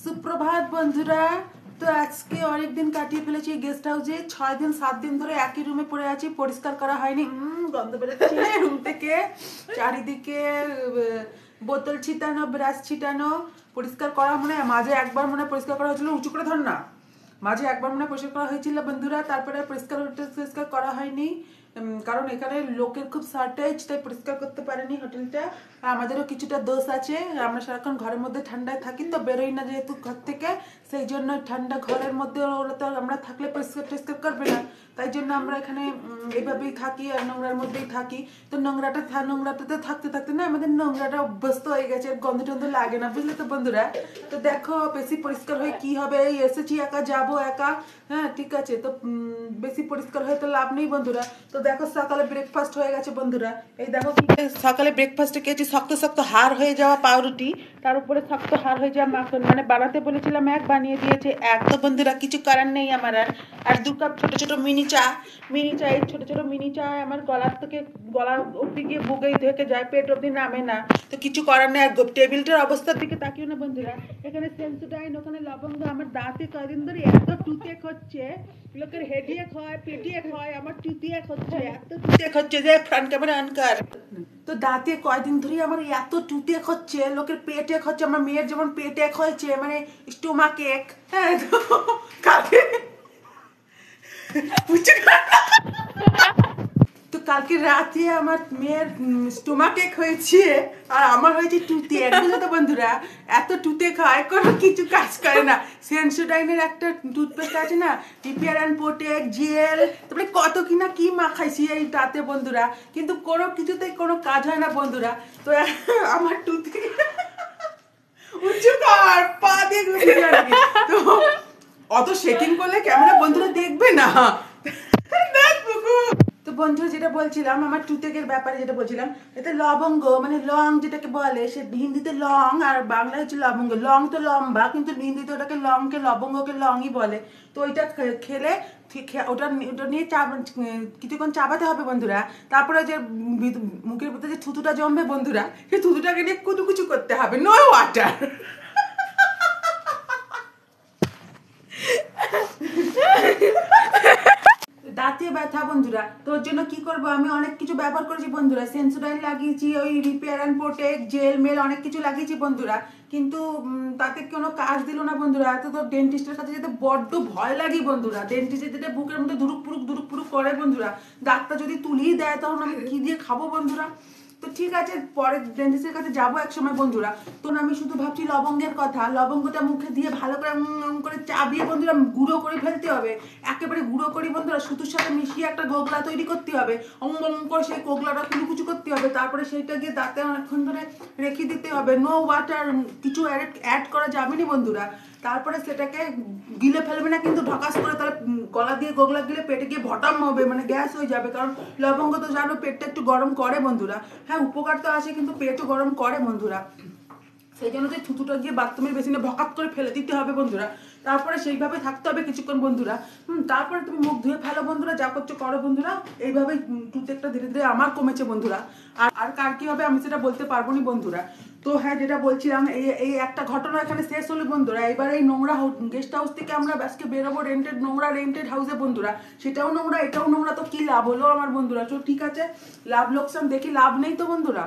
সুপ্রভাত বন্ধুরা। তো আজকে অনেক দিন কাটিয়ে ফেলেছি গেস্ট হাউসে। 6 দিন 7 দিন ধরে একই রুমে পড়ে আছি, পরিষ্কার করা হয়নি। গন্ধ বেরোচ্ছে রুম থেকে, চারিদিকে বোতল ছিটানো, ব্রাশ ছিটানো। পরিষ্কার করা মনে মাঝে একবার মনে পরিষ্কার করা হয়েছিল, উঁচু করে ধর না, মাঝে একবার মনে পরিষ্কার করা হয়েছিল বন্ধুরা, তারপরে পরিষ্কার করা হয়নি। কারণ এখানে লোকের খুব শর্টেজ, তাই পরিষ্কার করতে পারেনি হোটেলটা। আমাদেরও কিছুটা দোষ আছে, আমরা সারাক্ষণ ঘরের মধ্যে ঠান্ডায় থাকি, তো বেরোই না যেহেতু ঘর থেকে, সেই জন্য ঠান্ডা ঘরের মধ্যে ওরা তো আমরা থাকলে পরিষ্কার করবে না, তাই জন্য আমরা এখানে এইভাবেই থাকি আর নোংরার মধ্যেই থাকি। তো নোংরাটাতে থাকতে থাকতে না আমাদের নোংরাটা অভ্যস্ত হয়ে গেছে, গন্ধ টন্ধ লাগে না, বুঝলে তো বন্ধুরা। তো দেখো বেশি পরিষ্কার হয়ে কি হবে, এসেছি একা, যাবো একা, হ্যাঁ ঠিক আছে। তো বেশি পরিষ্কার হয়ে তো লাভ নেই বন্ধুরা। তো দেখো সকালে ব্রেকফাস্ট হয়ে গেছে বন্ধুরা। এই দেখো সকালে ব্রেকফাস্টে খেয়েছি শক্ত শক্ত হাড় হয়ে যাওয়া পাউরুটি, তার উপরে শক্ত হাড় হয়ে যাওয়া মাখন। মানে বানাতে বলেছিলাম এক, বানিয়ে দিয়েছে এক। তো বন্ধুরা কিছু করার নেই আমার। আর 2 কাপ ছোট ছোট মিনি চা, এই ছোট ছোট মিনি চা আমার গলা অব্দি গিয়ে বুকেই থেকে যায়, পেট অব্দি নামে না। তো কিছু করার নেই। আর টেবিলটার অবস্থার দিকে তাকিও না বন্ধুরা। এখানে সেন্সোডাইন, ওখানে লবঙ্গ। আমার দাঁতে কদিন ধরে এত টুথেক হচ্ছে, লোকের হেডেক হয়, পেটেক হয়, আমার টুথেক হচ্ছে, এত টুথেক হচ্ছে যে ফ্রন্ট ক্যামেরা অন কর। তো দাঁতে কয়দিন ধরে আমার এত টুথেক হচ্ছে, লোকের পেটেক হচ্ছে। আমার মেয়ের যেমন পেটেক হয়েছে, মানে স্টোমাক এক। হ্যাঁ, তো কালকে তো কালকে রাতে আমার মেয়ের স্টোমাক এক হয়েছে, আর আমার হয়েছে টুথেক, বুঝলো তো বন্ধুরা। এত টুথেক হয়, কোনো কিছু কাজ করে না। সেন্সোডাইনের একটা টুথপেস্ট আছে না, রিপেয়ার অ্যান্ড প্রোটেক জেল, তারপরে কত কিনা কি মাখাইছি এই তাতে বন্ধুরা, কিন্তু কোনো কিছুতেই কোনো কাজ হয় না বন্ধুরা। তো আমার টুথেক উঁচু কর, পা দিয়ে তো অত সেটিং করলে ক্যামেরা বন্ধুরা দেখবে না। তো বন্ধুরা যেটা বলছিলাম, আমার টুথেকের ব্যাপারে যেটা বলছিলাম, এতে লবঙ্গ মানে লং যেটাকে বলে, সে হিন্দিতে লং আর বাংলায় হচ্ছে লবঙ্গ। লং তো লম্বা, কিন্তু হিন্দিতে ওটাকে লংকে, লবঙ্গকে লংই বলে। তো ওইটা খেলে ওটা নিয়ে কিছুক্ষণ চাবাতে হবে বন্ধুরা। তারপরে যে মুখের ভিতরে যে থুতুটা জমবে বন্ধুরা, সেই থুতুটাকে নিয়ে কুচু করতে হবে, নো ওয়াটার। দাঁতে ব্যথা বন্ধুরা, তোর জন্য কি করব, আমি অনেক কিছু ব্যবহার করেছি বন্ধুরা। সেন্সোডাইন লাগিয়েছি, ওই রিপেয়ার অ্যান্ড প্রোটেক জেল মেল অনেক কিছু লাগিয়েছি বন্ধুরা, কিন্তু তাতে কোনো কাজ দিল না বন্ধুরা। এত তো ডেন্টিস্টের কাছে যেতে বড্ড ভয় লাগে বন্ধুরা। ডেন্টিস্টের যেতে বুকের মধ্যে ধুরুক পুরুক করে বন্ধুরা। দাঁতটা যদি তুলিয়ে দেয় তখন আমি কি দিয়ে খাবো বন্ধুরা। তো ঠিক আছে, পরে ডেন্টিস্টের কাছে যাবো এক সময় বন্ধুরা। তো আমি শুধু ভাবছি লবঙ্গের কথা, লবঙ্গটা মুখে দিয়ে ভালো করে চাবিয়ে বন্ধুরা গুঁড়ো করে ফেলতে হবে, একেবারে গুঁড়ো করি বন্ধুরা। সুতোর সাথে মিশিয়ে একটা গোগলা তৈরি করতে হবে, করে সেই গোগলাটা কুচু করতে হবে, তারপরে সেইটা গিয়ে দাঁতে অনেকক্ষণ ধরে রেখে দিতে হবে। নো ওয়াটার, কিছু অ্যাড করা যাবে না বন্ধুরা। তারপরে সেটাকে গিলে ফেলবে না কিন্তু ঢকাস করে, তাহলে গলা দিয়ে গোগলা গিলে পেটে গিয়ে ভটাম হবে, মানে গ্যাস হয়ে যাবে। কারণ লবঙ্গ তো জানো পেটটা একটু গরম করে বন্ধুরা। হ্যাঁ উপকার তো আছে, কিন্তু পেটও গরম করে বন্ধুরা। সেই জন্য তো থুতুটা গিয়ে বাথরুমের বেসিনে ভকাত করে ফেলে দিতে হবে বন্ধুরা। তারপরে সেইভাবে থাকতে হবে কিছুক্ষণ বন্ধুরা। তারপরে তুমি মুখ ধুয়ে ফেলো বন্ধুরা, যা করছো করো বন্ধুরা। এইভাবেই টুথেকটা ধীরে ধীরে আমার কমেছে বন্ধুরা। আর কার কি হবে আমি সেটা বলতে পারবো না বন্ধুরা। তো হ্যাঁ, যেটা বলছিলাম, এই একটা ঘটনা এখানে শেষ হলো বন্ধুরা। এবার এই নোংরা গেস্ট হাউস থেকে আমরা আজকে বেরোবো রেন্টেড হাউসে বন্ধুরা। সেটাও নোংরা, এটাও নোংরা, তো কি লাভ হলো আমার বন্ধুরা। তো ঠিক আছে, লাভ লোকসান দেখি, লাভ নেই তো বন্ধুরা।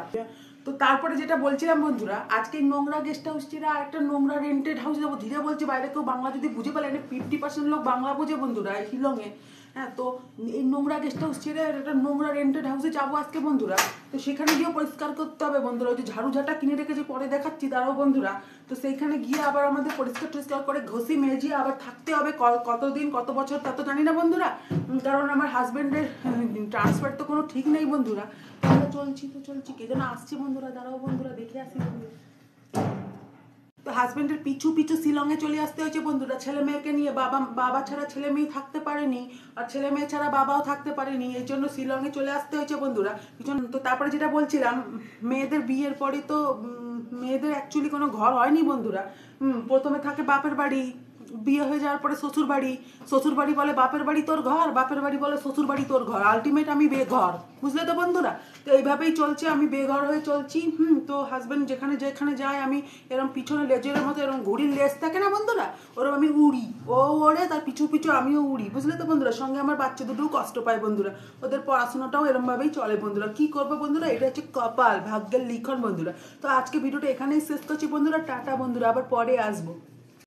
তো তারপরে যেটা বলছিলাম বন্ধুরা, আজকে নোংরা গেস্ট হাউস ছেড়ে আর একটা নোংরা রেন্টেড হাউস যাবো। ধীরে বলছি, বাইরে কেউ বাংলা যদি বুঝে পেলে, 50% লোক বাংলা বোঝে বন্ধুরা এই শিলংয়ে। হ্যাঁ, তো এই নোংরা গেস্ট হাউস ছেড়ে একটা নোংরা রেন্টেড হাউসে যাবো আজকে বন্ধুরা। তো সেখানে গিয়েও পরিষ্কার করতে হবে বন্ধুরা। ওই যে ঝাড়ু ঝাঁটা কিনে রেখেছে, পরে দেখাচ্ছি তারাও বন্ধুরা। তো সেইখানে গিয়ে আবার আমাদের পরিষ্কার করে ঘষি মেজিয়ে আবার থাকতে হবে কতদিন কত বছর তা তো জানি না বন্ধুরা। কারণ আমার হাজবেন্ডের ট্রান্সফার তো কোনো ঠিক নেই বন্ধুরা। আমরা চলছি কে যেন আসছে বন্ধুরা, দাঁড়াও বন্ধুরা দেখে আসি বন্ধুরা। তো হাজবেন্ডের পিছু শিলংয়ে চলে আসতে হয়েছে বন্ধুরা, ছেলে মেয়েকে নিয়ে। বাবা ছাড়া ছেলে মেয়ে থাকতে পারেনি, আর ছেলে মেয়ে ছাড়া বাবাও থাকতে পারেনি, এই জন্য শিলংয়ে চলে আসতে হয়েছে বন্ধুরা। তো তারপরে যেটা বলছিলাম, মেয়েদের বিয়ের পরে তো মেয়েদের অ্যাকচুয়ালি কোনো ঘর হয়নি বন্ধুরা। প্রথমে থাকে বাপের বাড়ি, বিয়ে হয়ে যাওয়ার পরে শ্বশুর বাড়ি বলে বাপের বাড়ি তোর ঘর, বাপের বাড়ি বলে শ্বশুর বাড়ি তোর ঘর, আলটিমেট আমি বেঘর। বুঝলে তো বন্ধুরা? তো এইভাবেই চলছে, আমি বেঘর হয়ে চলছি। তো হাজব্যান্ড যেখানে যেখানে যায় আমি এরকম পিছনে লেজের মতো এরকম ঘুড়ির লেজ থাকে না বন্ধুরা, ওরকম আমি উড়ি, ও ওড়ে তার পিছু পিছু আমিও উড়ি। বুঝলে তো বন্ধুরা? সঙ্গে আমার বাচ্চা দুটোও কষ্ট পায় বন্ধুরা, ওদের পড়াশোনাটাও এরমভাবেই চলে বন্ধুরা। কি করবো বন্ধুরা, এটা হচ্ছে কপাল, ভাগ্যের লিখন বন্ধুরা। তো আজকে ভিডিওটা এখানেই শেষ করছি বন্ধুরা, টাটা বন্ধুরা, আবার পরে আসবো।